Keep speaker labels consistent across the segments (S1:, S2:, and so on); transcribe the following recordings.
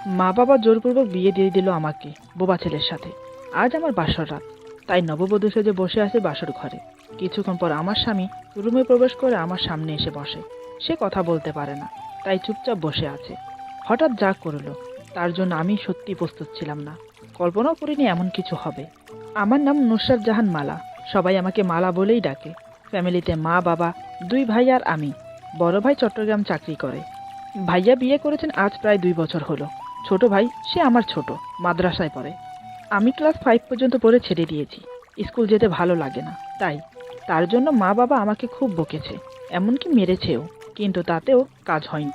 S1: মা বাবা জোরপূর্বক বিয়ে দিয়ে দিল আমাকে বোবা ছেলের সাথে। আজ আমার বাসর রাত, তাই নববধূ সেজে বসে আছে বাসর ঘরে। কিছুক্ষণ পর আমার স্বামী রুমে প্রবেশ করে আমার সামনে এসে বসে। সে কথা বলতে পারে না, তাই চুপচাপ বসে আছে। হঠাৎ যা করলো তার জন্য আমি সত্যি প্রস্তুত ছিলাম না। কল্পনাও করিনি এমন কিছু হবে। আমার নাম নুসরাত জাহান মালা, সবাই আমাকে মালা বলেই ডাকে। ফ্যামিলিতে মা বাবা, 2 ভাই আর আমি। বড় ভাই চট্টগ্রাম চাকরি করে। ভাইয়া বিয়ে করেছেন আজ প্রায় 2 বছর হলো। ছোট ভাই সে আমার ছোট, মাদ্রাসায় পড়ে। আমি ক্লাস 5 পর্যন্ত পড়ে ছেড়ে দিয়েছি। স্কুল যেতে ভালো লাগে না, তাই তার জন্য মা বাবা আমাকে খুব বকেছে, এমনকি মেরেছেও, কিন্তু তাতেও কাজ হয়নি।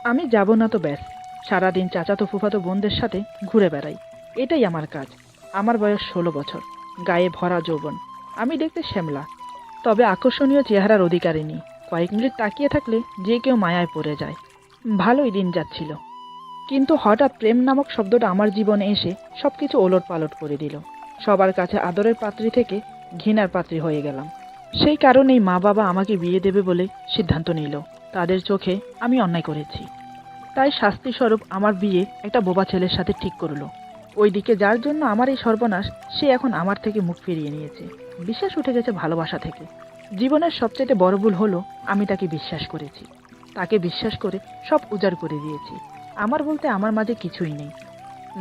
S1: আমি যাব না তো ব্যাস, সারাদিন চাচাতো ফুফাতো বোনদের সাথে ঘুরে বেড়াই, এটাই আমার কাজ। আমার বয়স 16 বছর, গায়ে ভরা যৌবন। আমি দেখতে শ্যামলা, তবে আকর্ষণীয় চেহারার অধিকারিণী। কয়েক মিনিট তাকিয়ে থাকলে যে কেউ মায়ায় পড়ে যায়। ভালোই দিন যাচ্ছিল, কিন্তু হঠাৎ প্রেম নামক শব্দটা আমার জীবনে এসে সবকিছু ওলটপালট করে দিল। সবার কাছে আদরের পাত্রী থেকে ঘৃণার পাত্রী হয়ে গেলাম। সেই কারণেই মা বাবা আমাকে বিয়ে দেবে বলে সিদ্ধান্ত নিল। তাদের চোখে আমি অন্যায় করেছি, তাই শাস্তি স্বরূপ আমার বিয়ে একটা বোবা ছেলের সাথে ঠিক করলো। ওইদিকে যার জন্য আমার এই সর্বনাশ, সে এখন আমার থেকে মুখ ফিরিয়ে নিয়েছে। বিশ্বাস উঠে গেছে ভালোবাসা থেকে। জীবনের সবচেয়ে বড় ভুল হলো আমি তাকে বিশ্বাস করেছি। তাকে বিশ্বাস করে সব উজাড় করে দিয়েছি। আমার বলতে আমার মাঝে কিছুই নেই।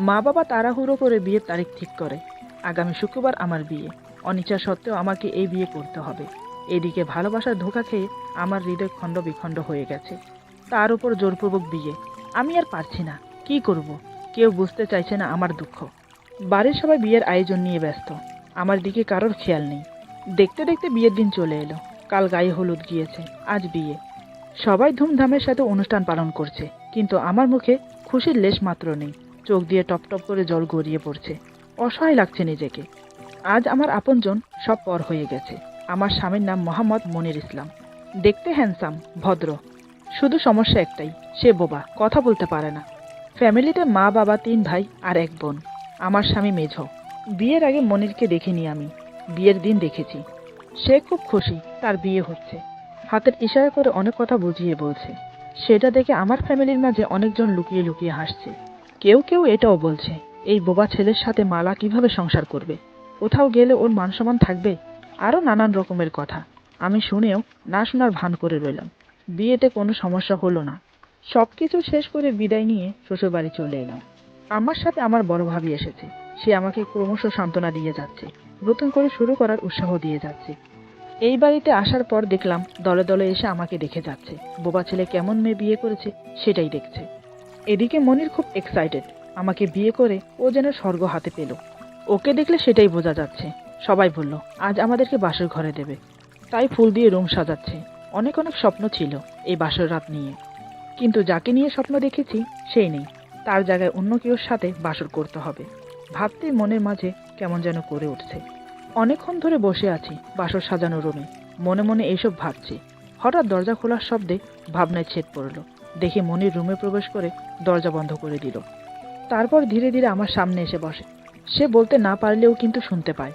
S1: মা বাবা তাড়াহুড়ো করে বিয়ের তারিখ ঠিক করে। আগামী শুক্রবার আমার বিয়ে। অনিচ্ছা সত্ত্বেও আমাকে এই বিয়ে করতে হবে। এদিকে ভালোবাসার ধোঁকা খেয়ে আমার হৃদয় খণ্ড বিখণ্ড হয়ে গেছে। তার উপর জোরপূর্বক বিয়ে। আমি আর পারছি না, কি করব? কেউ বুঝতে চাইছে না আমার দুঃখ। বাড়ির সবাই বিয়ের আয়োজন নিয়ে ব্যস্ত, আমার দিকে কারোর খেয়াল নেই। দেখতে দেখতে বিয়ের দিন চলে এলো। কাল গায়ে হলুদ গিয়েছে, আজ বিয়ে। সবাই ধুমধামের সাথে অনুষ্ঠান পালন করছে, কিন্তু আমার মুখে খুশির লেশ মাত্র নেই। চোখ দিয়ে টপ টপ করে জল গড়িয়ে পড়ছে। অসহায় লাগছে নিজেকে। আজ আমার আপনজন সব পর হয়ে গেছে। আমার স্বামীর নাম মোহাম্মদ মনির ইসলাম। দেখতে হ্যান্ডসাম, ভদ্র। শুধু সমস্যা একটাই, সে বোবা, কথা বলতে পারে না। ফ্যামিলিতে মা বাবা, 3 ভাই আর 1 বোন। আমার স্বামী মেঝো। বিয়ের আগে মনিরকে দেখিনি আমি, বিয়ের দিন দেখেছি। সে খুব খুশি তার বিয়ে হচ্ছে। হাতের ইশারা করে অনেক কথা বুঝিয়ে বলছে। সেটা দেখে আমার ফ্যামিলির মাঝে অনেকজন লুকিয়ে লুকিয়ে হাসছে। কেউ কেউ এটাও বলছে, এই বোবা ছেলের সাথে মালা কিভাবে সংসার করবে? কোথাও গেলে ওর মানসম্মান থাকবে? আরও নানান রকমের কথা। আমি শুনেও না শোনার ভান করে রইলাম। বিয়েতে কোনো সমস্যা হলো না। সবকিছু শেষ করে বিদায় নিয়ে শ্বশুরবাড়ি চলে এলাম। আমার সাথে আমার বড় ভাবি এসেছে। সে আমাকে ক্রমশ সান্ত্বনা দিয়ে যাচ্ছে, নতুন করে শুরু করার উৎসাহ দিয়ে যাচ্ছে। এই বাড়িতে আসার পর দেখলাম দলে দলে এসে আমাকে দেখে যাচ্ছে। বোবা ছেলে কেমন মেয়ে বিয়ে করেছে সেটাই দেখছে। এদিকে মনির খুব এক্সাইটেড, আমাকে বিয়ে করে ও যেন স্বর্গ হাতে পেল। ওকে দেখলে সেটাই বোঝা যাচ্ছে। সবাই বলল আজ আমাদেরকে বাসর ঘরে দেবে, তাই ফুল দিয়ে রুম সাজাচ্ছে। অনেক অনেক স্বপ্ন ছিল এই বাসর রাত নিয়ে, কিন্তু যাকে নিয়ে স্বপ্ন দেখেছি সেই নেই। তার জায়গায় অন্য কেউর সাথে বাসর করতে হবে ভাবতেই মনের মাঝে কেমন যেন করে উঠছে। অনেকক্ষণ ধরে বসে আছি বাসর সাজানো রুমে, মনে মনে এইসব ভাবছি। হঠাৎ দরজা খোলার শব্দে ভাবনায় ছেদ পড়ল। দেখে মনির রুমে প্রবেশ করে দরজা বন্ধ করে দিল। তারপর ধীরে ধীরে আমার সামনে এসে বসে। সে বলতে না পারলেও কিন্তু শুনতে পায়।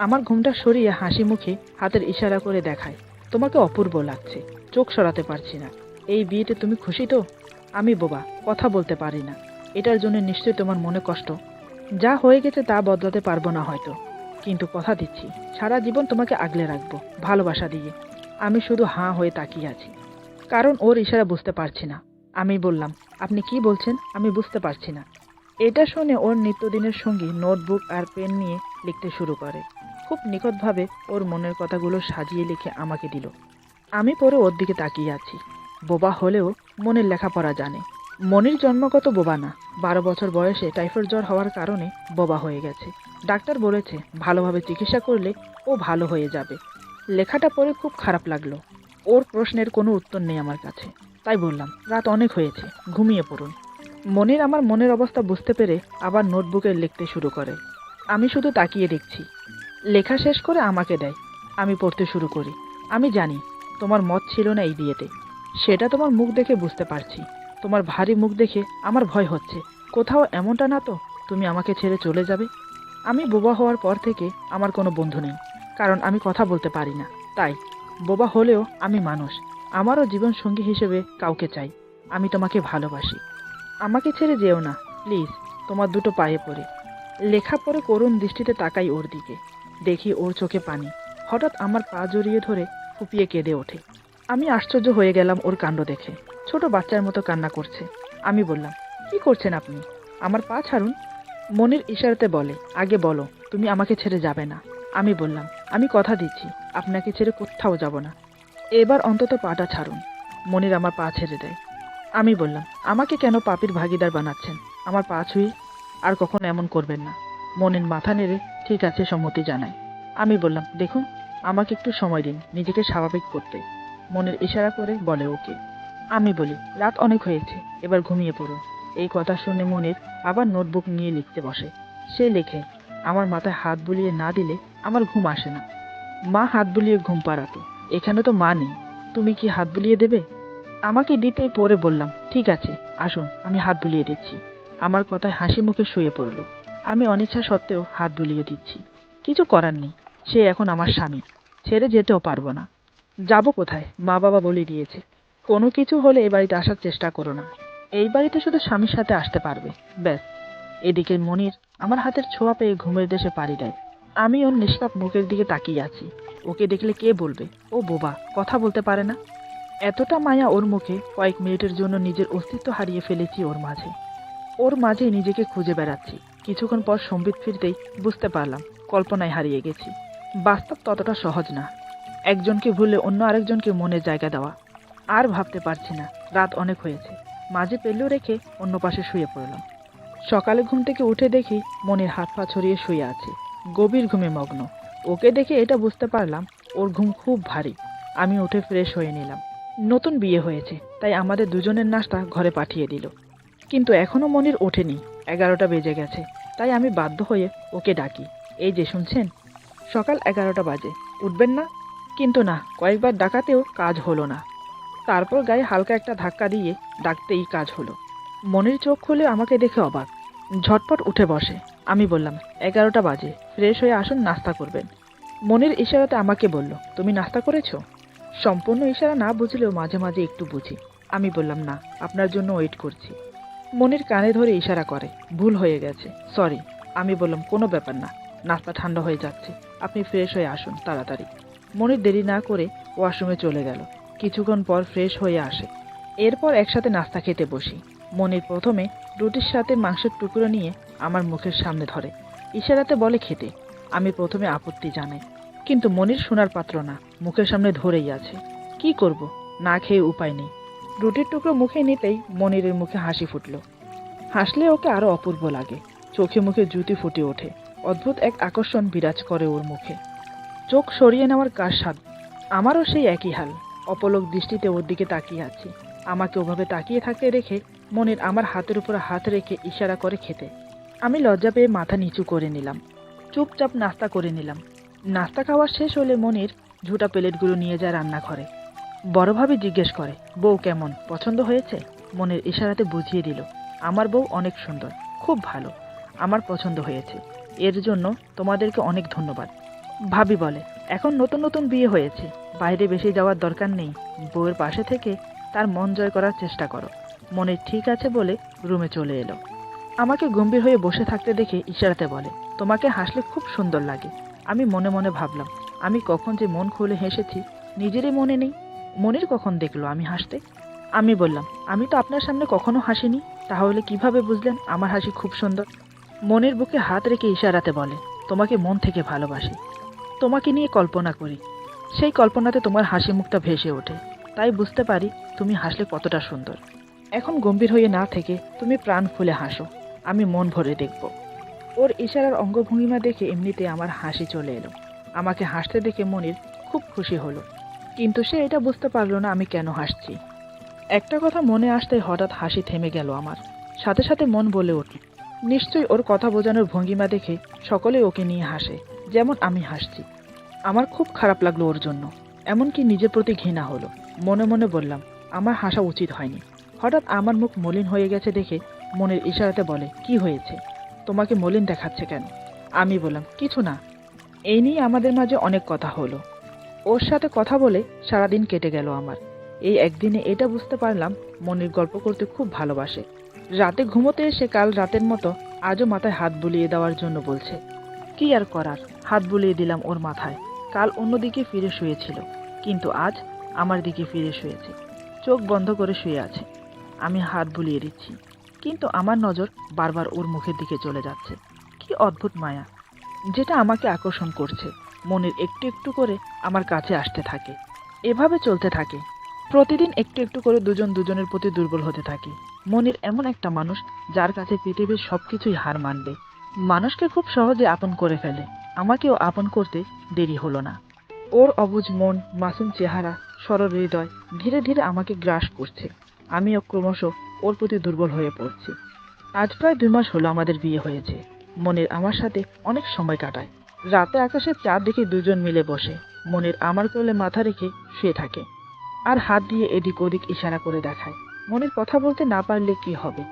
S1: আমার ঘুমটা সরিয়ে হাসি মুখে হাতের ইশারা করে দেখায়, তোমাকে অপূর্ব লাগছে, চোখ সরাতে পারছি না। এই বিয়েতে তুমি খুশি তো? আমি বোবা, কথা বলতে পারি না। এটার জন্য নিশ্চয়ই তোমার মনে কষ্ট। যা হয়ে গেছে তা বদলাতে পারবো না হয়তো, কিন্তু কথা দিচ্ছি সারা জীবন তোমাকে আগলে রাখবো ভালোবাসা দিয়ে। আমি শুধু হাঁ হয়ে তাকিয়ে আছি, কারণ ওর ইশারা বুঝতে পারছি না। আমি বললাম, আপনি কি বলছেন? আমি বুঝতে পারছি না। এটা শুনে ওর নিত্যদিনের সঙ্গী নোটবুক আর পেন নিয়ে লিখতে শুরু করে। খুব নিখুঁতভাবে ওর মনের কথাগুলো সাজিয়ে লিখে আমাকে দিল। আমি পরে ওর দিকে তাকিয়ে আছি। বোবা হলেও মনের লেখাপড়া জানে। মনির জন্মগত বোবা না, 12 বছর বয়সে টাইফয়েড জ্বর হওয়ার কারণে বোবা হয়ে গেছে। ডাক্তার বলেছে ভালোভাবে চিকিৎসা করলে ও ভালো হয়ে যাবে। লেখাটা পড়ে খুব খারাপ লাগলো। ওর প্রশ্নের কোনো উত্তর নেই আমার কাছে, তাই বললাম রাত অনেক হয়েছে, ঘুমিয়ে পড়ুন। মনির আমার মনের অবস্থা বুঝতে পেরে আবার নোটবুকে লিখতে শুরু করে। আমি শুধু তাকিয়ে দেখছি। লেখা শেষ করে আমাকে দেয়। আমি পড়তে শুরু করি। আমি জানি তোমার মত ছিল না এই বিয়েতে, সেটা তোমার মুখ দেখে বুঝতে পারছি। তোমার ভারী মুখ দেখে আমার ভয় হচ্ছে। কোথাও এমনটা না তো তুমি আমাকে ছেড়ে চলে যাবে? আমি বোবা হওয়ার পর থেকে আমার কোনো বন্ধু নেই, কারণ আমি কথা বলতে পারি না। তাই বোবা হলেও আমি মানুষ। আমারও জীবন সঙ্গী হিসেবে কাউকে চাই। আমি তোমাকে ভালোবাসি। আমাকে ছেড়ে যেও না, প্লিজ তোমার দুটো পায়ে পড়ে। লেখা পড়ে করুণ দৃষ্টিতে তাকাই ওর দিকে, দেখি ওর চোখে পানি। হঠাৎ আমার পা জড়িয়ে ধরে ফুপিয়ে কেঁদে ওঠে। আমি আশ্চর্য হয়ে গেলাম ওর কাণ্ড দেখে, ছোট বাচ্চার মতো কান্না করছে। আমি বললাম, কি করছেন আপনি? আমার পা ছাড়ুন। মনির ইশারাতে বলে, আগে বলো তুমি আমাকে ছেড়ে যাবে না। আমি বললাম, আমি কথা দিচ্ছি আপনাকে ছেড়ে কোথাও যাব না, এবার অন্তত পাটা ছাড়ুন। মনির আমার পা ছেড়ে দেয়। আমি বললাম, আমাকে কেন পাপীর ভাগিদার বানাচ্ছেন? আমার পা ছুঁয়ে আর কখনো এমন করবেন না। মনির মাথা নেড়ে ঠিক আছে সম্মতি জানায়। আমি বললাম, দেখুন আমাকে একটু সময় দিন নিজেকে স্বাভাবিক করতে। মনির ইশারা করে বলে ওকে। আমি বলি, রাত অনেক হয়েছে, এবার ঘুমিয়ে পড়ুন। এই কথা শুনে মনির আবার নোটবুক নিয়ে লিখতে বসে। সে লেখে, আমার মাথায় হাত বুলিয়ে না দিলে আমার ঘুম আসে না। মা হাত বুলিয়ে ঘুম পাড়াতো, এখানে তো মা নেই, তুমি কি হাত বুলিয়ে দেবে? আমাকে দিতেই পরে বললাম, ঠিক আছে আসুন আমি হাত বুলিয়ে দিচ্ছি। আমার কথায় হাসি মুখে শুয়ে পড়ল। আমি অনিচ্ছা সত্ত্বেও হাত বুলিয়ে দিচ্ছি। কিছু করার নেই, সে এখন আমার স্বামী, ছেড়ে যেতেও পারবো না। যাব কোথায়? মা বাবা বলে দিয়েছে, কোনো কিছু হলে এ বাড়িতে আসার চেষ্টা করো না। এই বাড়িতে শুধু স্বামীর সাথে আসতে পারবে, ব্যাস। এদিকে মনির আমার হাতের ছোঁয়া পেয়ে ঘুমের দেশে পাড়ি দেয়। আমি ওর নিষ্পাপ মুখের দিকে তাকিয়ে আছি। ওকে দেখলে কে বলবে ও বোবা, কথা বলতে পারে না। এতটা মায়া ওর মুখে, কয়েক মিনিটের জন্য নিজের অস্তিত্ব হারিয়ে ফেলেছি ওর মাঝে। ওর মাঝে নিজেকে খুঁজে বেড়াচ্ছি। কিছুক্ষণ পর সম্বিত ফিরতেই বুঝতে পারলাম কল্পনায় হারিয়ে গেছি। বাস্তব ততটা সহজ না, একজনকে ভুলে অন্য আরেকজনকে মনের জায়গা দেওয়া। আর ভাবতে পারছি না, রাত অনেক হয়েছে। মাঝে পেলেও রেখে অন্য পাশে শুয়ে পড়লাম। সকালে ঘুম থেকে উঠে দেখি মনির হাত পা ছড়িয়ে শুয়ে আছে, গভীর ঘুমে মগ্ন। ওকে দেখে এটা বুঝতে পারলাম ওর ঘুম খুব ভারী। আমি উঠে ফ্রেশ হয়ে নিলাম। নতুন বিয়ে হয়েছে তাই আমাদের দুজনের নাস্তা ঘরে পাঠিয়ে দিল। কিন্তু এখনো মনির ওঠেনি। 11টা বেজে গেছে, তাই আমি বাধ্য হয়ে ওকে ডাকি। এই যে শুনছেন, সকাল 11টা বাজে, উঠবেন না? কিন্তু না, কয়েকবার ডাকাতেও কাজ হলো না। তারপর গায়ে হালকা একটা ধাক্কা দিয়ে ডাকতেই কাজ হলো। মনির চোখ খুলে আমাকে দেখে অবাক, ঝটপট উঠে বসে। আমি বললাম, 11টা বাজে, ফ্রেশ হয়ে আসুন, নাস্তা করবেন। মনির ইশারাতে আমাকে বলল, তুমি নাস্তা করেছো? সম্পূর্ণ ইশারা না বুঝলেও মাঝে মাঝে একটু বুঝি। আমি বললাম, না, আপনার জন্য ওয়েট করছি। মনির কানে ধরে ইশারা করে, ভুল হয়ে গেছে, সরি। আমি বললাম, কোনো ব্যাপার না, নাস্তা ঠান্ডা হয়ে যাচ্ছে, আপনি ফ্রেশ হয়ে আসুন তাড়াতাড়ি। মনির দেরি না করে ওয়াশরুমে চলে গেল। কিছুক্ষণ পর ফ্রেশ হয়ে আসে। এরপর একসাথে নাস্তা খেতে বসি। মনির প্রথমে রুটির সাথে মাংসের টুকরো নিয়ে আমার মুখের সামনে ধরে, ইশারাতে বলে খেতে। আমি প্রথমে আপত্তি জানাই, কিন্তু মনির শোনার পাত্র না, মুখের সামনে ধরেই আছে। কি করব, না খেয়ে উপায় নেই। রুটির টুকরো মুখে নিতেই মনিরের মুখে হাসি ফুটল। হাসলে ওকে আরো অপূর্ব লাগে, চোখে মুখে জুতি ফুটে ওঠে, অদ্ভুত এক আকর্ষণ বিরাজ করে ওর মুখে। চোখ সরিয়ে নেওয়ার কার সাধ? আমারও সেই একই হাল, অপলক দৃষ্টিতে ওর দিকে তাকিয়ে আছি। আমাকে ওভাবে তাকিয়ে থাকতে রেখে মনির আমার হাতের উপর হাত রেখে ইশারা করে খেতে। আমি লজ্জা পেয়ে মাথা নিচু করে নিলাম, চুপচাপ নাস্তা করে নিলাম। নাস্তা খাওয়া শেষ হলে মনির ঝুটা প্লেটগুলো নিয়ে যায় রান্নাঘরে। বড়ভাবে জিজ্ঞেস করে, বউ কেমন, পছন্দ হয়েছে? মনির ইশারাতে বুঝিয়ে দিল, আমার বউ অনেক সুন্দর, খুব ভালো, আমার পছন্দ হয়েছে, এর জন্য তোমাদেরকে অনেক ধন্যবাদ। ভাবি বলে, এখন নতুন নতুন বিয়ে হয়েছে, বাইরে বেশি যাওয়ার দরকার নেই, বউয়ের পাশে থেকে তার মন জয় করার চেষ্টা করো। মনির ঠিক আছে বলে রুমে চলে এলো। আমাকে গম্ভীর হয়ে বসে থাকতে দেখে ইশারাতে বলে, তোমাকে হাসলে খুব সুন্দর লাগে। আমি মনে মনে ভাবলাম, আমি কখন যে মন খুলে হেসেছি নিজেরই মনে নেই। মনির কখন দেখলো আমি হাসতে? আমি বললাম, আমি তো আপনার সামনে কখনো হাসিনি, তাহলে কিভাবে বুঝলেন আমার হাসি খুব সুন্দর? মনির বুকে হাত রেখে ইশারাতে বলে, তোমাকে মন থেকে ভালোবাসি, তোমাকে নিয়ে কল্পনা করি, সেই কল্পনাতে তোমার হাসি মুখটা ভেসে ওঠে, তাই বুঝতে পারি তুমি হাসলে কতটা সুন্দর। এখন গম্ভীর হয়ে না থেকে তুমি প্রাণ খুলে হাসো, আমি মন ভরে দেখব। ওর ইশারার অঙ্গভঙ্গিমা দেখে এমনিতে আমার হাসি চলে এলো। আমাকে হাসতে দেখে মনির খুব খুশি হলো, কিন্তু সে এটা বুঝতে পারলো না আমি কেন হাসছি। একটা কথা মনে আসতেই হঠাৎ হাসি থেমে গেল আমার, সাথে সাথে মন বলে উঠল, নিশ্চয়ই ওর কথা বোঝানোর ভঙ্গিমা দেখে সকলে ওকে নিয়ে হাসে, যেমন আমি হাসছি। আমার খুব খারাপ লাগলো ওর জন্য, এমনকি নিজের প্রতি ঘৃণা হলো। মনে মনে বললাম, আমার হাসা উচিত হয়নি। হঠাৎ আমার মুখ মলিন হয়ে গেছে দেখে মনের ইশারাতে বলে, কি হয়েছে, তোমাকে মলিন দেখাচ্ছে কেন? আমি বললাম, কিছু না। এই নিয়ে আমাদের মাঝে অনেক কথা হলো। ওর সাথে কথা বলে সারাদিন কেটে গেল আমার। এই একদিনে এটা বুঝতে পারলাম মনির গল্প করতে খুব ভালোবাসে। রাতে ঘুমোতে এসে কাল রাতের মতো আজও মাথায় হাত বুলিয়ে দেওয়ার জন্য বলছে। কি আর করার, হাত বুলিয়ে দিলাম ওর মাথায়। কাল অন্যদিকে ফিরে শুয়েছিল, কিন্তু আজ আমার দিকে ফিরে শুয়েছে। চোখ বন্ধ করে শুয়ে আছে। আমি হাত বুলিয়ে দিচ্ছি, কিন্তু আমার নজর বারবার ওর মুখের দিকে চলে যাচ্ছে। কি অদ্ভুত মায়া, যেটা আমাকে আকর্ষণ করছে। মনির একটু একটু করে আমার কাছে আসতে থাকে। এভাবে চলতে থাকে। প্রতিদিন একটু একটু করে দুজন দুজনের প্রতি দুর্বল হতে থাকি। মনির এমন একটা মানুষ যার কাছে পৃথিবীর সবকিছুই হার মানবে। মানুষকে খুব সহজে আপন করে ফেলে। আমাকেও আপন করতে দেরি হলো না। ওর অবুঝ মন, মাসুম চেহারা, সরল হৃদয় ধীরে ধীরে আমাকে গ্রাস করছে। আমিও ক্রমশ ওর প্রতি দুর্বল হয়ে পড়ছি। আজ প্রায় 2 মাস হলো আমাদের বিয়ে হয়েছে। মনির আমার সাথে অনেক সময় কাটায়। রাতে আকাশের চাঁদ দেখে দুজন মিলে বসে। মনির আমার কোলে মাথা রেখে শুয়ে থাকে আর হাত দিয়ে এদিক ওদিক ইশারা করে দেখায়। মনির কথা বলতে না পারলে কি হবে,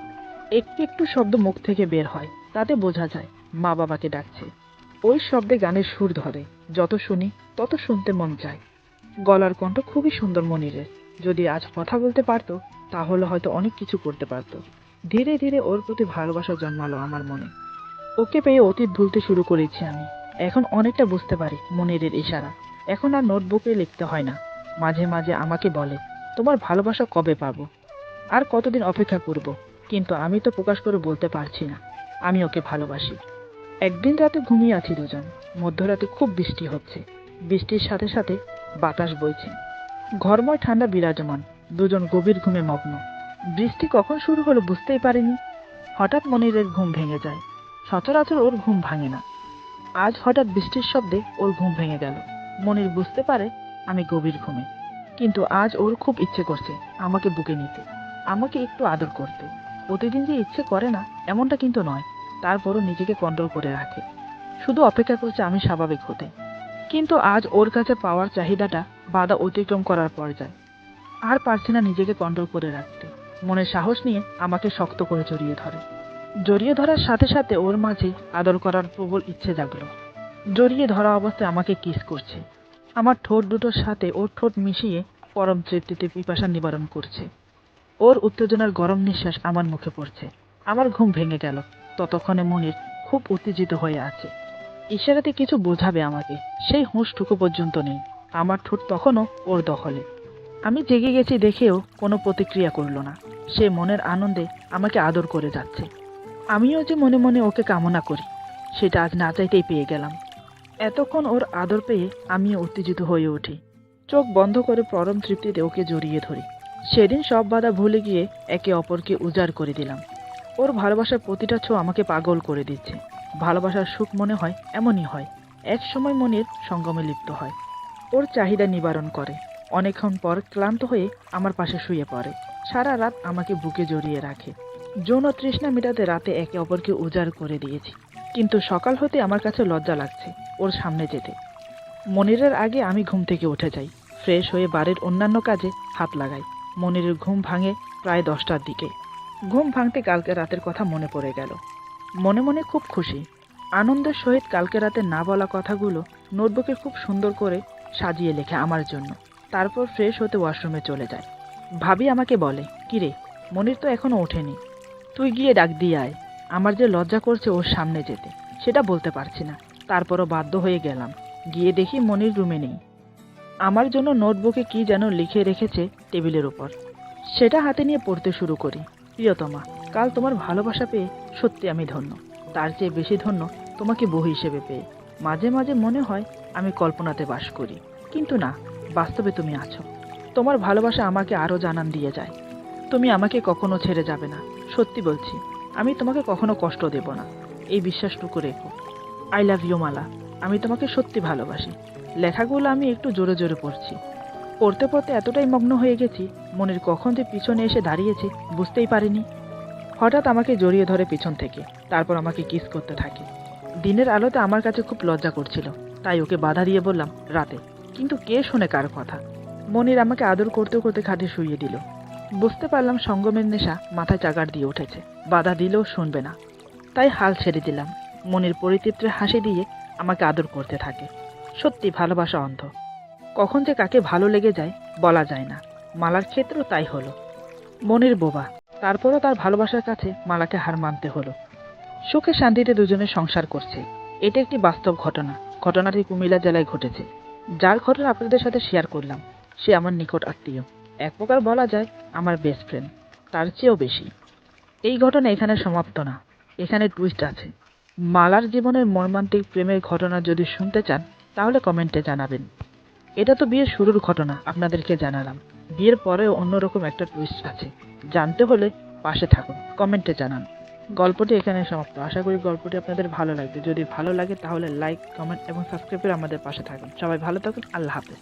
S1: একটু একটু শব্দ মুখ থেকে বের হয়, তাতে বোঝা যায় মা বাবাকে ডাকছে। ওই শব্দে গানের সুর ধরে, যত শুনি তত শুনতে মন চায়। গলার কণ্ঠ খুবই সুন্দর মনিরের। যদি আজ কথা বলতে পারতো তাহলে হয়তো অনেক কিছু করতে পারতো। ধীরে ধীরে ওর প্রতি ভালোবাসা জন্মালো আমার মনে। ওকে পেয়ে অতীত ভুলতে শুরু করেছি আমি। এখন অনেকটা বুঝতে পারি মনিরের ইশারা। এখন আর নোটবুকে লিখতে হয় না। মাঝে মাঝে আমাকে বলে, তোমার ভালোবাসা কবে পাবো, আর কতদিন অপেক্ষা করব। কিন্তু আমি তো প্রকাশ করে বলতে পারছি না আমি ওকে ভালোবাসি। একদিন রাতে ঘুমিয়ে আছি দুজন। মধ্যরাতে খুব বৃষ্টি হচ্ছে। বৃষ্টির সাথে সাথে বাতাস বইছে। ঘরময় ঠান্ডা বিরাজমান। দুজন গভীর ঘুমে মগ্ন। বৃষ্টি কখন শুরু হলো বুঝতেই পারিনি। হঠাৎ মনিরের ঘুম ভেঙে যায়। সচরাচর ওর ঘুম ভাঙে না। আজ হঠাৎ বৃষ্টির শব্দে ওর ঘুম ভেঙে গেল। মনির বুঝতে পারে আমি গভীর ঘুমে, কিন্তু আজ ওর খুব ইচ্ছে করছে আমাকে বুকে নিতে, আমাকে একটু আদর করতে। প্রতিদিন যে ইচ্ছে করে না এমনটা কিন্তু নয়, তারপরও নিজেকে কন্ট্রোল করে রাখে। শুধু অপেক্ষা করছে আমি স্বাভাবিক হতে। কিন্তু আজ ওর কাছে পাওয়ার চাহিদাটা বাধা অতিক্রম করার পর্যায়ে। আর পারছি না নিজেকে কন্ট্রোল করে রাখতে। মনে সাহস নিয়ে আমাকে শক্ত করে জড়িয়ে ধরে। জড়িয়ে ধরার সাথে সাথে ওর মাঝে আদর করার প্রবল ইচ্ছে জাগলো। জড়িয়ে ধরা অবস্থায় আমাকে কিস করছে। আমার ঠোঁট দুটোর সাথে ওর ঠোঁট মিশিয়ে পরম তৃপ্তিতে পিপাসা নিবারণ করছে। ওর উত্তেজনার গরম নিঃশ্বাস আমার মুখে পড়ছে। আমার ঘুম ভেঙে গেল। ততক্ষণে মনির খুব উত্তেজিত হয়ে আছে। ইশারাতে কিছু বোঝাবে আমাকে, সেই হুঁশটুকু পর্যন্ত নেই। আমার ঠোঁট তখনও ওর দখলে। আমি জেগে গেছি দেখেও কোনো প্রতিক্রিয়া করলো না। সে মনের আনন্দে আমাকে আদর করে যাচ্ছে। আমিও যে মনে মনে ওকে কামনা করি, সেটা আজ না চাইতেই পেয়ে গেলাম। এতক্ষণ ওর আদর পেয়ে আমিও উত্তেজিত হয়ে উঠি। চোখ বন্ধ করে পরম তৃপ্তিতে ওকে জড়িয়ে ধরি। সেদিন সব বাধা ভুলে গিয়ে একে অপরকে উজাড় করে দিলাম। ওর ভালোবাসার প্রতিটা ছোঁয়া আমাকে পাগল করে দিচ্ছে। ভালোবাসার সুখ মনে হয় এমনই হয়, এক সময় মনের সঙ্গমে লিপ্ত হয়। ওর চাহিদা নিবারণ করে। অনেকক্ষণ পর ক্লান্ত হয়ে আমার পাশে শুয়ে পড়ে। সারা রাত আমাকে বুকে জড়িয়ে রাখে। যৌন তৃষ্ণা মেটাতে রাতে একে অপরকে উজাড় করে দিয়েছি, কিন্তু সকাল হতে আমার কাছে লজ্জা লাগছে ওর সামনে যেতে। মনিরের আগে আমি ঘুম থেকে উঠে যাই। ফ্রেশ হয়ে বাড়ির অন্যান্য কাজে হাত লাগাই। মনিরের ঘুম ভাঙে প্রায় 10টার দিকে। ঘুম ভাঙতে কালকে রাতের কথা মনে পড়ে গেল। মনে মনে খুব খুশি। আনন্দের সহিত কালকে রাতে না বলা কথাগুলো নোটবুকে খুব সুন্দর করে সাজিয়ে লেখে আমার জন্য। তারপর ফ্রেশ হতে ওয়াশরুমে চলে যায়। ভাবি আমাকে বলে, কিরে, মনির তো এখনো ওঠেনি, তুই গিয়ে ডাক দিয়ে আয়। আমার যে লজ্জা করছে ওর সামনে যেতে, সেটা বলতে পারছি না। তারপরও বাধ্য হয়ে গেলাম। গিয়ে দেখি মনির রুমে নেই। আমার জন্য নোটবুকে কি যেন লিখে রেখেছে টেবিলের উপর। সেটা হাতে নিয়ে পড়তে শুরু করি। প্রিয়তমা, কাল তোমার ভালোবাসা পেয়ে সত্যি আমি ধন্য। তার চেয়ে বেশি ধন্য তোমাকে বউ হিসেবে পেয়ে। মাঝে মাঝে মনে হয় আমি কল্পনাতে বাস করি, কিন্তু না, বাস্তবে তুমি আছো। তোমার ভালোবাসা আমাকে আরও জানান দিয়ে যায়। তুমি আমাকে কখনো ছেড়ে যাবে না, সত্যি বলছি। আমি তোমাকে কখনো কষ্ট দেব না, এই বিশ্বাসটুকু রেখো। আই লাভ ইউ মালা। আমি তোমাকে সত্যি ভালোবাসি। লেখাগুলো আমি একটু জোরে জোরে পড়ছি। পড়তে পড়তে এতটাই মগ্ন হয়ে গেছি, মনির কখন যে পিছনে এসে দাঁড়িয়েছে বুঝতেই পারিনি। হঠাৎ আমাকে জড়িয়ে ধরে পিছন থেকে, তারপর আমাকে কিস করতে থাকে। দিনের আলোতে আমার কাছে খুব লজ্জা করছিল, তাই ওকে বাধা দিয়ে বললাম রাতে। কিন্তু কে শোনে কার কথা। মনির আমাকে আদর করতে করতে খাটে শুইয়ে দিল। বুঝতে পারলাম সঙ্গমের নেশা মাথায় চাগার দিয়ে উঠেছে। বাধা দিলেও শুনবে না, তাই হাল ছেড়ে দিলাম। মনির পরিতৃপ্তির হাসি দিয়ে আমাকে আদর করতে থাকে। সত্যি ভালোবাসা অন্ধ। কখন যে কাকে ভালো লেগে যায় বলা যায় না। মালার ক্ষেত্রেও তাই হলো। মনির বোবা। তারপরও তার ভালোবাসার কাছে মালাকে হার মানতে হলো। সুখে শান্তিতে দুজনে সংসার করছে। এটা একটি বাস্তব ঘটনা। ঘটনাটি কুমিল্লা জেলায় ঘটেছে। যার ঘটনা আপনাদের সাথে শেয়ার করলাম সে আমার নিকট আত্মীয়, এক প্রকার বলা যায় আমার বেস্ট ফ্রেন্ড, তার চেয়েও বেশি। এই ঘটনা এখানে সমাপ্ত না, এখানে টুইস্ট আছে। মালার জীবনের মর্মান্তিক প্রেমের ঘটনা যদি শুনতে চান তাহলে কমেন্টে জানাবেন। এটা তো বিয়ের শুরুর ঘটনা, আপনাদেরকে জানালাম। বিয়ের পরেও অন্যরকম একটা টুইস্ট আছে। জানতে হলে পাশে থাকুন, কমেন্টে জানান। গল্পটি এখানে সমাপ্ত। আশা করি গল্পটি আপনাদের ভালো লাগবে। যদি ভালো লাগে তাহলে লাইক, কমেন্ট এবং সাবস্ক্রাইব করে আমাদের পাশে থাকুন। সবাই ভালো থাকুন। আল্লাহ হাফেজ।